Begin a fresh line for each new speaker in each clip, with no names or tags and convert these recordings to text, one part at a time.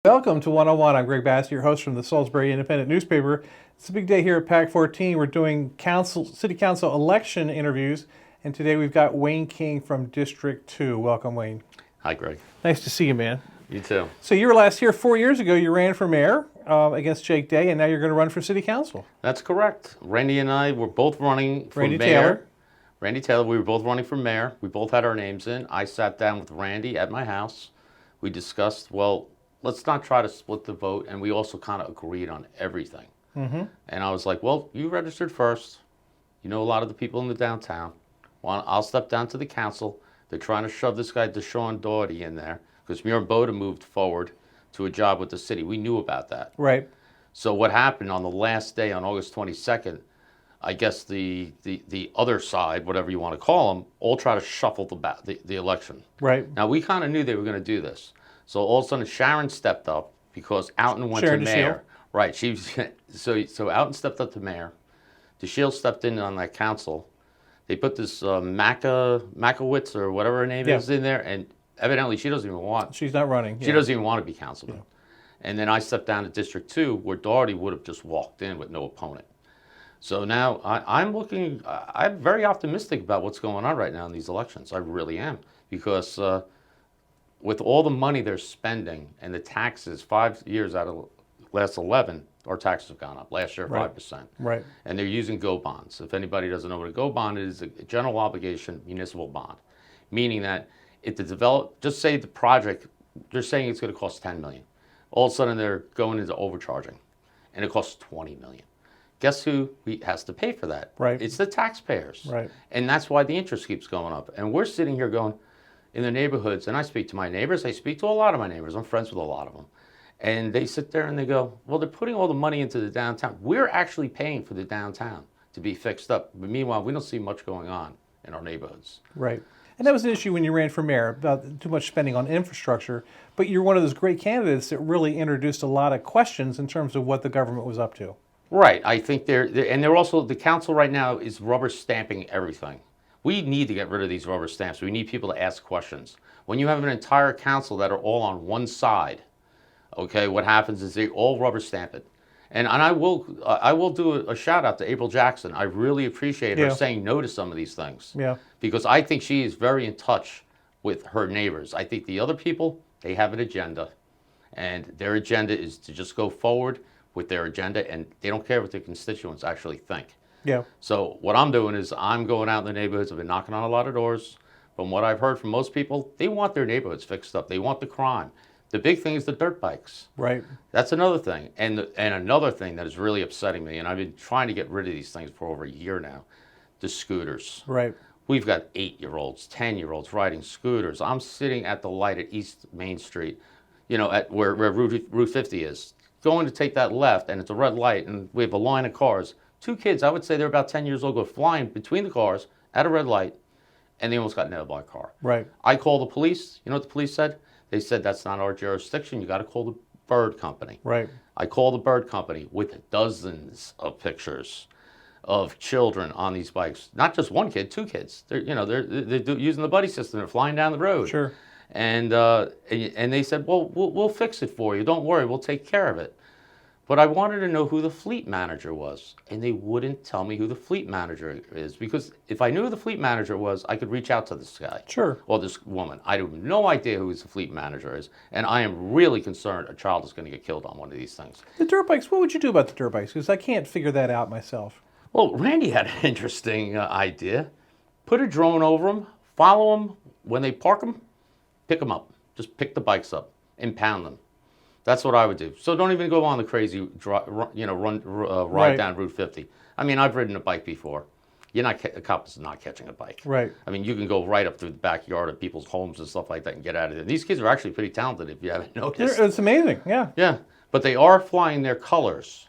Welcome to 101. I'm Greg Bass, your host from the Salisbury Independent newspaper. It's a big day here at PAC 14. We're doing city council election interviews, and today we've got Wayne King from District 2. Welcome, Wayne.
Hi, Greg.
Nice to see you, man.
You too.
So you were last here 4 years ago. You ran for mayor against Jake Day, and now you're going to run for city council.
That's correct. Randy and I were both running for
Randy
mayor.
Taylor.
Randy Taylor, we were both running for mayor. We both had our names in. I sat down with Randy at my house. We discussed, well, let's not try to split the vote, and we also kind of agreed on everything. Mm-hmm. And I was like, well, you registered first. You know a lot of the people in the downtown. Well, I'll step down to the council. They're trying to shove this guy, Deshaun Doherty, in there because Muir Boda moved forward to a job with the city. We knew about that.
Right.
So what happened on the last day, on August 22nd, I guess the other side, whatever you want to call them, all try to shuffle the election.
Right.
Now, we kind of knew they were going to do this. So all of a sudden, Sharon stepped up because Outen went
Sharon
to
DeShiel.
mayor. Right. She was, so Outen stepped up to mayor. DeShiel stepped in on that council. They put this Makowitz or whatever her name is in there, and evidently she doesn't even want.
She's not running.
She doesn't even want to be councilman. Yeah. And then I stepped down to District 2, where Doherty would have just walked in with no opponent. So now I'm very optimistic about what's going on right now in these elections. I really am, because with all the money they're spending and the taxes, 5 years out of the last 11, our taxes have gone up. Last year, 5%.
Right. And
they're using GO bonds. If anybody doesn't know what a GO bond is, a general obligation municipal bond, meaning that if the just say the project, they're saying it's going to cost $10 million. All of a sudden, they're going into overcharging, and it costs $20 million. Guess who has to pay for that?
Right.
It's the taxpayers.
Right.
And that's why the interest keeps going up. And we're sitting here going, in the neighborhoods, and I speak to my neighbors. I speak to a lot of my neighbors. I'm friends with a lot of them. And they sit there and they go, well, they're putting all the money into the downtown. We're actually paying for the downtown to be fixed up. But meanwhile, we don't see much going on in our neighborhoods.
Right. And that was an issue when you ran for mayor, about too much spending on infrastructure. But you're one of those great candidates that really introduced a lot of questions in terms of what the government was up to.
Right. I think they're also, the council right now is rubber stamping everything. We need to get rid of these rubber stamps. We need people to ask questions. When you have an entire council that are all on one side, okay, what happens is they all rubber stamp it. And I will do a shout out to April Jackson. I really appreciate her saying no to some of these things.
Yeah.
Because I think she is very in touch with her neighbors. I think the other people, they have an agenda. And their agenda is to just go forward with their agenda, and they don't care what their constituents actually think.
Yeah.
So what I'm doing is I'm going out in the neighborhoods. I've been knocking on a lot of doors. From what I've heard from most people, they want their neighborhoods fixed up. They want the crime. The big thing is the dirt bikes.
Right.
That's another thing. And another thing that is really upsetting me, and I've been trying to get rid of these things for over a year now, the scooters.
Right.
We've got 8-year-olds, 10-year-olds riding scooters. I'm sitting at the light at East Main Street, at where Route 50 is, going to take that left, and it's a red light, and we have a line of cars. 2 kids, I would say they're about 10 years old, go flying between the cars at a red light, and they almost got nailed by a car.
Right.
I called the police. You know what the police said? They said, that's not our jurisdiction. You got to call the Bird Company.
Right.
I called the Bird Company with dozens of pictures of children on these bikes. Not just one kid, 2 kids. They're using the buddy system. They're flying down the road.
Sure.
And they said, well, we'll fix it for you. Don't worry. We'll take care of it. But I wanted to know who the fleet manager was, and they wouldn't tell me who the fleet manager is, because if I knew who the fleet manager was, I could reach out to this guy.
Sure.
Or this woman. I have no idea who the fleet manager is, and I am really concerned a child is going to get killed on one of these things.
The dirt bikes, what would you do about the dirt bikes? Because I can't figure that out myself.
Well, Randy had an interesting idea. Put a drone over them, follow them. When they park them, pick them up. Just pick the bikes up, impound them. That's what I would do. So don't even go on the crazy ride down Route 50. I mean, I've ridden a bike before. A cop is not catching a bike.
Right.
I mean, you can go right up through the backyard of people's homes and stuff like that and get out of there. These kids are actually pretty talented, if you haven't noticed.
It's amazing, yeah.
Yeah, but they are flying their colors.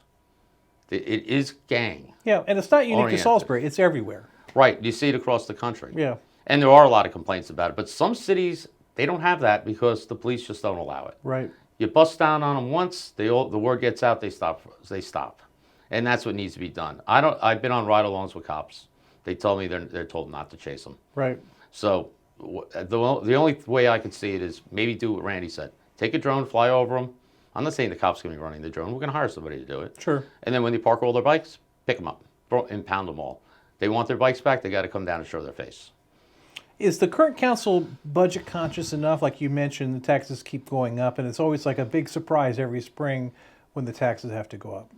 It is gang.
Yeah, and it's not unique
oriented.
to Salisbury. It's everywhere.
Right. You see it across the country.
Yeah.
And there are a lot of complaints about it. But some cities, they don't have that because the police just don't allow it.
Right.
You bust down on them once, the word gets out, they stop. And that's what needs to be done. I've been on ride-alongs with cops. They tell me they're told not to chase them.
Right.
So the only way I can see it is maybe do what Randy said. Take a drone, fly over them, I'm not saying the cops going to be running the drone. We're going to hire somebody to do it.
Sure.
And then when they park all their bikes, pick them up, impound them all. They want their bikes back, they got to come down and show their face.
Is the current council budget conscious enough? Like you mentioned, the taxes keep going up, and it's always like a big surprise every spring when the taxes have to go up.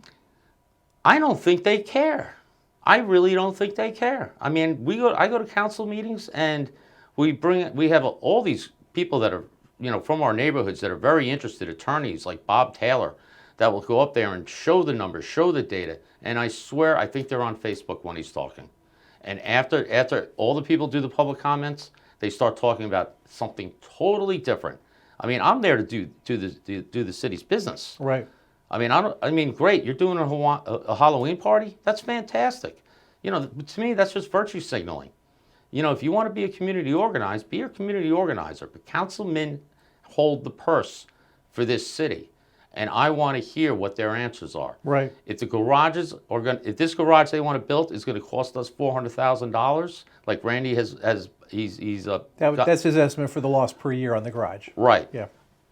I don't think they care. I really don't think they care. I mean, I go to council meetings, and we have all these people that are, from our neighborhoods that are very interested, attorneys like Bob Taylor, that will go up there and show the numbers, show the data. And I swear, I think they're on Facebook when he's talking. And after all the people do the public comments, they start talking about something totally different. I mean, I'm there to do the city's business.
Right.
I mean, great. You're doing a Halloween party. That's fantastic. To me, that's just virtue signaling. If you want to be a community organized, be a community organizer. But councilmen hold the purse for this city, and I want to hear what their answers are.
Right.
If if this garage they want to build is going to cost us $400,000, like Randy he's
that's his estimate for the loss per year on the garage.
Right.
Yeah.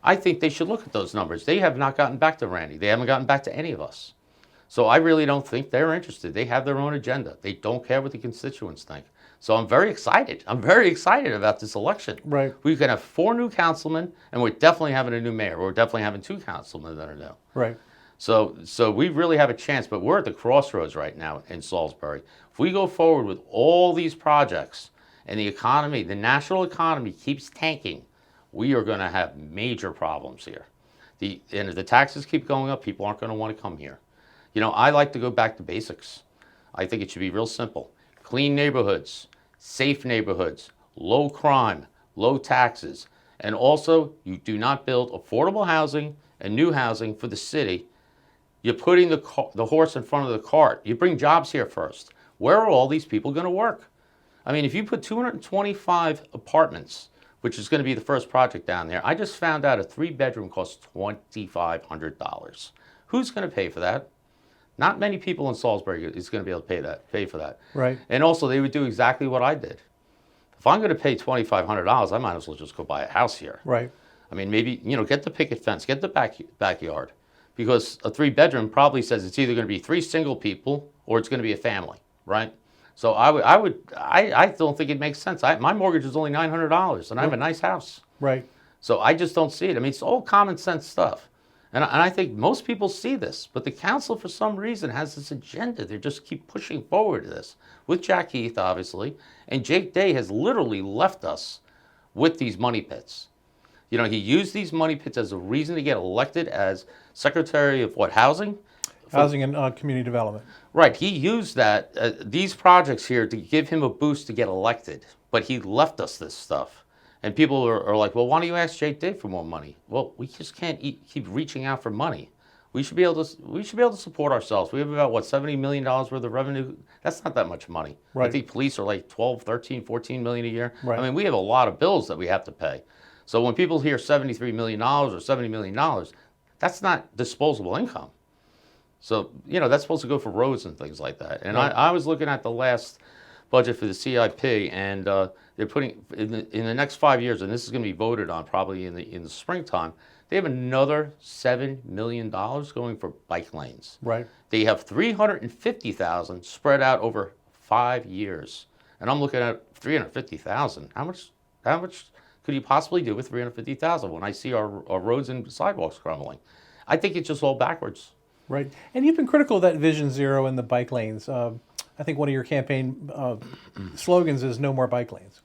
I think they should look at those numbers. They have not gotten back to Randy. They haven't gotten back to any of us. So I really don't think they're interested. They have their own agenda. They don't care what the constituents think. So I'm very excited. I'm very excited about this election.
Right.
We can have 4 new councilmen, and we're definitely having a new mayor. We're definitely having 2 councilmen that are new.
Right.
So we really have a chance, but we're at the crossroads right now in Salisbury. If we go forward with all these projects and the economy, the national economy keeps tanking, we are going to have major problems here. And if the taxes keep going up, people aren't going to want to come here. I like to go back to basics. I think it should be real simple. Clean neighborhoods, safe neighborhoods, low crime, low taxes. And also, you do not build affordable housing and new housing for the city. You're putting the horse in front of the cart. You bring jobs here first. Where are all these people going to work? I mean, if you put 225 apartments, which is going to be the first project down there, I just found out a 3-bedroom costs $2,500. Who's going to pay for that? Not many people in Salisbury is going to be able to pay for that.
Right.
And also, they would do exactly what I did. If I'm going to pay $2,500, I might as well just go buy a house here.
Right.
I mean, maybe, get the picket fence, get the backyard. Because a 3-bedroom probably says it's either going to be 3 single people or it's going to be a family, right? So I don't think it makes sense. My mortgage is only $900 and I have a nice house.
Right.
So I just don't see it. I mean, it's all common sense stuff. And I think most people see this, but the council for some reason has this agenda. They just keep pushing forward this with Jack Heath, obviously. And Jake Day has literally left us with these money pits. He used these money pits as a reason to get elected as Secretary of Housing?
Housing and Community Development.
Right. He used these projects here to give him a boost to get elected. But he left us this stuff. And people are like, well, why don't you ask Jake Day for more money? Well, we just can't keep reaching out for money. We should be able to support ourselves. We have about, $70 million worth of revenue. That's not that much money.
Right.
I think police are like 12, 13, 14 million a year.
Right.
I mean, we have a lot of bills that we have to pay. So when people hear $73 million or $70 million, that's not disposable income. So, that's supposed to go for roads and things like that. And
Right.
I was looking at the last budget for the CIP, and they're putting, in the next 5 years, and this is going to be voted on probably in the springtime, they have another $7 million going for bike lanes.
Right.
They have $350,000 spread out over 5 years. And I'm looking at $350,000. How much could you possibly do with $350,000 when I see our roads and sidewalks crumbling? I think it's just all backwards.
Right. And you've been critical of that Vision Zero and the bike lanes. I think one of your campaign slogans is no more bike lanes.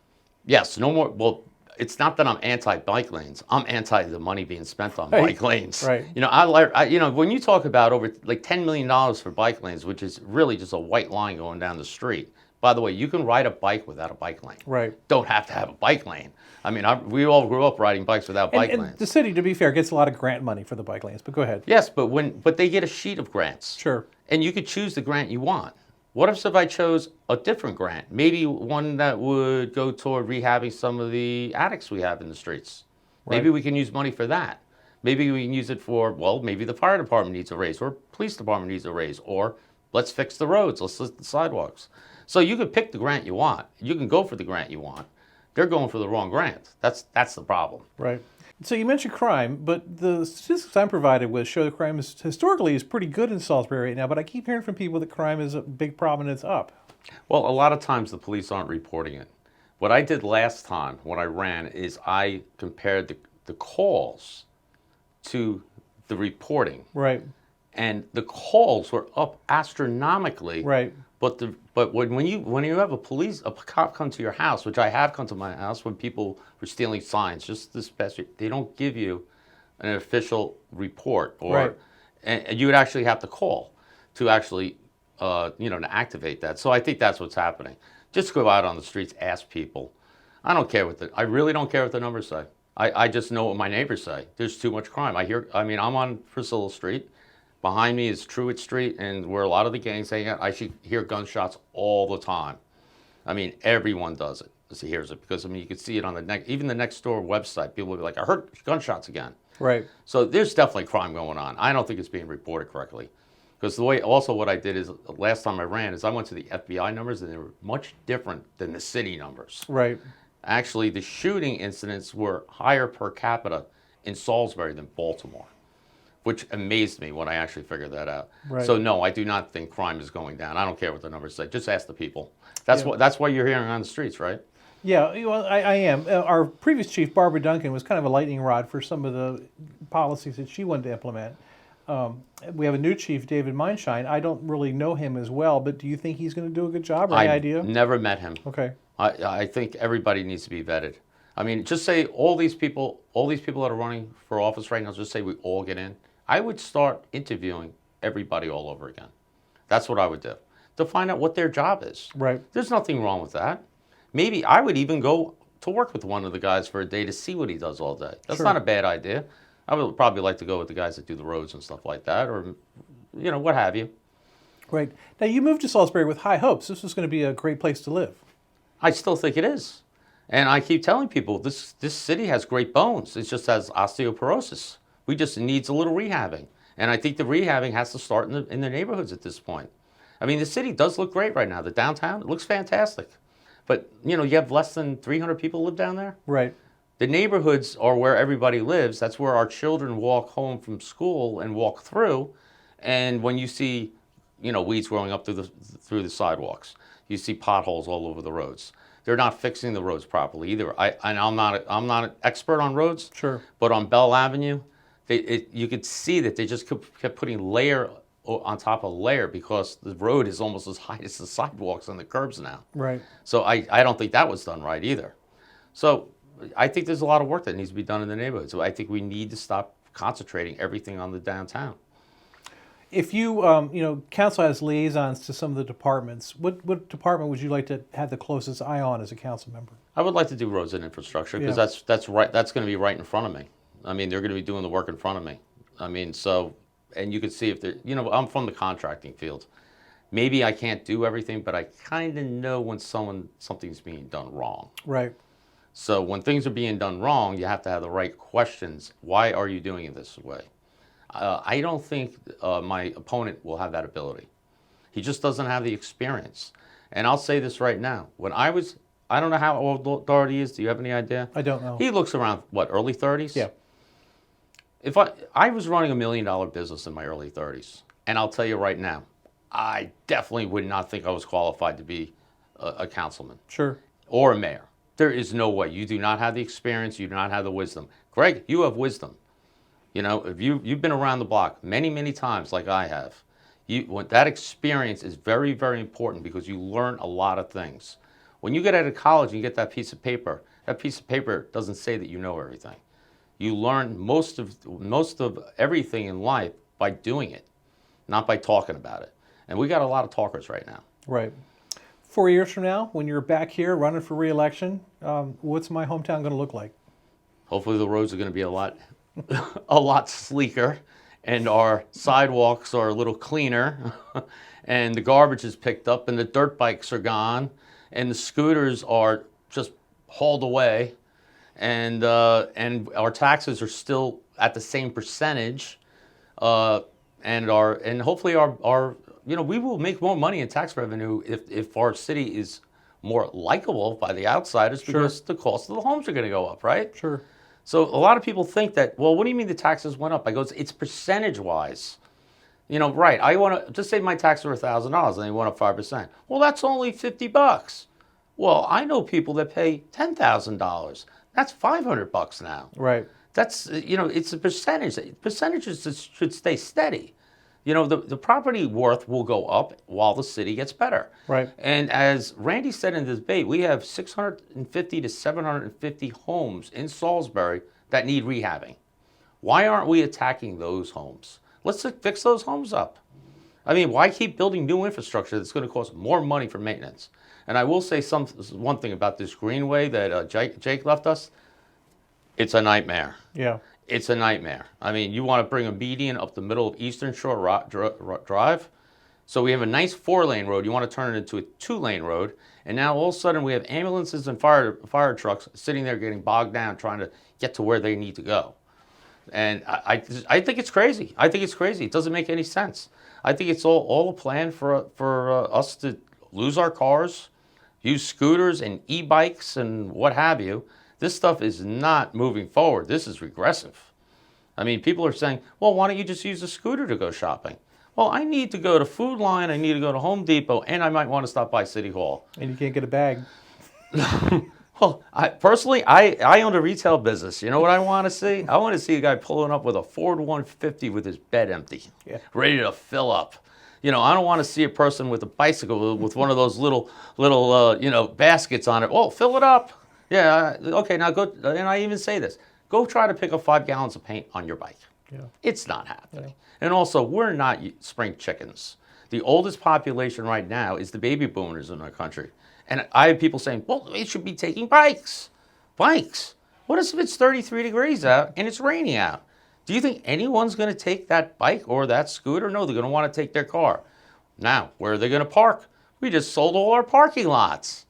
Yes, no more. Well, it's not that I'm anti-bike lanes. I'm anti the money being spent on bike lanes.
Right.
When you talk about over like $10 million for bike lanes, which is really just a white line going down the street. By the way, you can ride a bike without a bike lane.
Right.
Don't have to have a bike lane. I mean, we all grew up riding bikes without bike
And
lanes.
the city, to be fair, gets a lot of grant money for the bike lanes, but go ahead.
Yes, but they get a sheet of grants.
Sure.
And you could choose the grant you want. What if I chose a different grant? Maybe one that would go toward rehabbing some of the addicts we have in the streets. Maybe
Right.
we can use money for that. Maybe we can use it for, maybe the fire department needs a raise, or police department needs a raise, or let's fix the roads, let's fix the sidewalks. So you could pick the grant you want. You can go for the grant you want. They're going for the wrong grant. That's the problem.
Right. So you mentioned crime, but the statistics I'm provided with show that crime is historically is pretty good in Salisbury right now. But I keep hearing from people that crime is a big problem and it's up.
Well, a lot of times the police aren't reporting it. What I did last time when I ran is I compared the calls to the reporting.
Right.
And the calls were up astronomically.
Right.
But when you have a cop come to your house, which I have come to my house when people were stealing signs, just this past year, they don't give you an official report, or
Right.
and you would actually have to call to actually to activate that. So I think that's what's happening. Just go out on the streets, ask people. I really don't care what the numbers say. I just know what my neighbors say. There's too much crime. I'm on Priscilla Street. Behind me is Truett Street, and where a lot of the gangs hang out. I should hear gunshots all the time. I mean, everyone does it. Hears it because you can see it on even the next door website. People will be like, "I heard gunshots again."
Right.
So there's definitely crime going on. I don't think it's being reported correctly, because what I did is last time I ran is I went to the FBI numbers, and they were much different than the city numbers.
Right.
Actually, the shooting incidents were higher per capita in Salisbury than Baltimore, which amazed me when I actually figured that out.
Right.
So no, I do not think crime is going down. I don't care what the numbers say. Just ask the people. That's
Yeah.
that's why you're hearing on the streets, right?
Yeah, well, I am. Our previous chief, Barbara Duncan, was kind of a lightning rod for some of the policies that she wanted to implement. We have a new chief, David Mindshine. I don't really know him as well, but do you think he's going to do a good job, or any idea?
Never met him.
Okay.
I think everybody needs to be vetted. I mean, just say all these people that are running for office right now, just say we all get in. I would start interviewing everybody all over again. That's what I would do, to find out what their job is.
Right.
There's nothing wrong with that. Maybe I would even go to work with one of the guys for a day to see what he does all day. That's
Sure.
not a bad idea. I would probably like to go with the guys that do the roads and stuff like that, or what have you.
Right. Now, you moved to Salisbury with high hopes. This was going to be a great place to live.
I still think it is. And I keep telling people this city has great bones. It just has osteoporosis. We just needs a little rehabbing. And I think the rehabbing has to start in the neighborhoods at this point. I mean, the city does look great right now. The downtown, it looks fantastic. But, you have less than 300 people live down there.
Right.
The neighborhoods are where everybody lives. That's where our children walk home from school and walk through. And when you see, weeds growing up through the sidewalks, you see potholes all over the roads. They're not fixing the roads properly either. I'm not an expert on roads.
Sure.
But on Bell Avenue, you could see that they just kept putting layer on top of layer, because the road is almost as high as the sidewalks and the curbs now.
Right.
So I don't think that was done right either. So I think there's a lot of work that needs to be done in the neighborhood. So I think we need to stop concentrating everything on the downtown.
If you, council has liaisons to some of the departments, what department would you like to have the closest eye on as a council member?
I would like to do roads and infrastructure, because
Yeah.
that's right. That's going to be right in front of me. I mean, they're going to be doing the work in front of me. I mean, and you can see if they're, I'm from the contracting field. Maybe I can't do everything, but I kind of know when something's being done wrong.
Right.
So when things are being done wrong, you have to have the right questions. Why are you doing it this way? I don't think my opponent will have that ability. He just doesn't have the experience. And I'll say this right now. I don't know how old Doherty is. Do you have any idea?
I don't know.
He looks around, early 30s?
Yeah.
If I was running $1 million business in my early 30s, and I'll tell you right now, I definitely would not think I was qualified to be a councilman
Sure.
or a mayor. There is no way. You do not have the experience. You do not have the wisdom. Greg, you have wisdom. If you've been around the block many, many times like I have, that experience is very, very important, because you learn a lot of things. When you get out of college and you get that piece of paper doesn't say that you know everything. You learn most of everything in life by doing it, not by talking about it. And we got a lot of talkers right now.
Right. 4 years from now, when you're back here running for re-election, what's my hometown going to look like?
Hopefully the roads are going to be a lot sleeker, and our sidewalks are a little cleaner, and the garbage is picked up, and the dirt bikes are gone, and the scooters are just hauled away, and our taxes are still at the same percentage, and hopefully our we will make more money in tax revenue if our city is more likable by the outsiders, because the cost of the homes are going to go up, right?
Sure.
So a lot of people think that, well, what do you mean the taxes went up? I go, it's percentage-wise. Right, I want to, just say my taxes were $1,000 and they went up 5%. Well, that's only $50. Well, I know people that pay $10,000. That's $500 now.
Right.
That's, it's a percentage. Percentages should stay steady. The property worth will go up while the city gets better.
Right.
And as Randy said in the debate, we have 650 to 750 homes in Salisbury that need rehabbing. Why aren't we attacking those homes? Let's fix those homes up. I mean, why keep building new infrastructure that's going to cost more money for maintenance? And I will say one thing about this greenway that Jake left us. It's a nightmare.
Yeah.
It's a nightmare. I mean, you want to bring a median up the middle of Eastern Shore Drive. So we have a nice 4-lane road. You want to turn it into a 2-lane road. And now all of a sudden we have ambulances and fire trucks sitting there getting bogged down trying to get to where they need to go. And I think it's crazy. I think it's crazy. It doesn't make any sense. I think it's all a plan for us to lose our cars, use scooters and e-bikes and what have you. This stuff is not moving forward. This is regressive. I mean, people are saying, well, why don't you just use a scooter to go shopping? Well, I need to go to Food Line, I need to go to Home Depot, and I might want to stop by City Hall.
And you can't get a bag.
Well, personally, I own a retail business. You know what I want to see? I want to see a guy pulling up with a Ford 150 with his bed empty, ready to fill up. I don't want to see a person with a bicycle with one of those little baskets on it. Oh, fill it up. Yeah, okay, now go, and I even say this, go try to pick up 5 gallons of paint on your bike. Yeah. It's not happening. Yeah. And also, we're not spring chickens. The oldest population right now is the baby boomers in our country. And I have people saying, well, they should be taking bikes. Bikes. What if it's 33 degrees out and it's raining out? Do you think anyone's going to take that bike or that scooter? No, they're going to want to take their car. Now, where are they going to park? We just sold all our parking lots.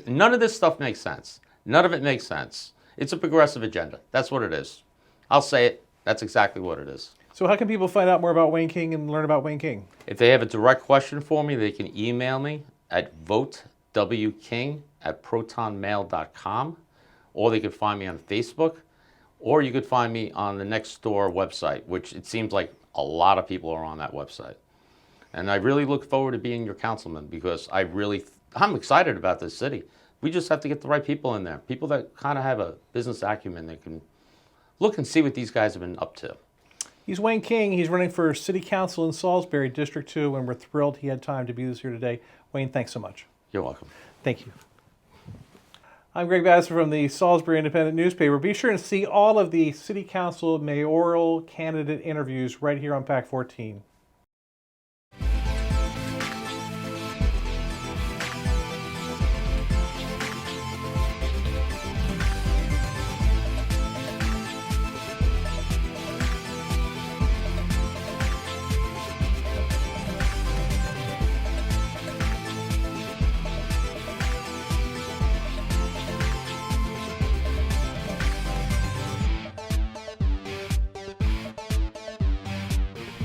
None of this stuff makes sense. None of it makes sense. It's a progressive agenda. That's what it is. I'll say it. That's exactly what it is.
So how can people find out more about Wayne King and learn about Wayne King?
If they have a direct question for me, they can email me at votewking@protonmail.com, or they can find me on Facebook, or you could find me on the Nextdoor website, which it seems like a lot of people are on that website. And I really look forward to being your councilman because I'm excited about this city. We just have to get the right people in there, people that kind of have a business acumen that can look and see what these guys have been up to.
He's Wayne King. He's running for City Council in Salisbury, District 2, and we're thrilled he had time to be with us here today. Wayne, thanks so much.
You're welcome.
Thank you. I'm Greg Bassett from the Salisbury Independent newspaper. Be sure to see all of the City Council mayoral candidate interviews right here on PAC 14.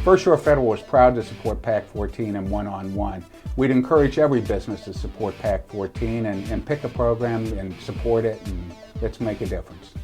First Shore Federal is proud to support PAC 14 and one-on-one. We'd encourage every business to support PAC 14 and pick a program and support it, and let's make a difference.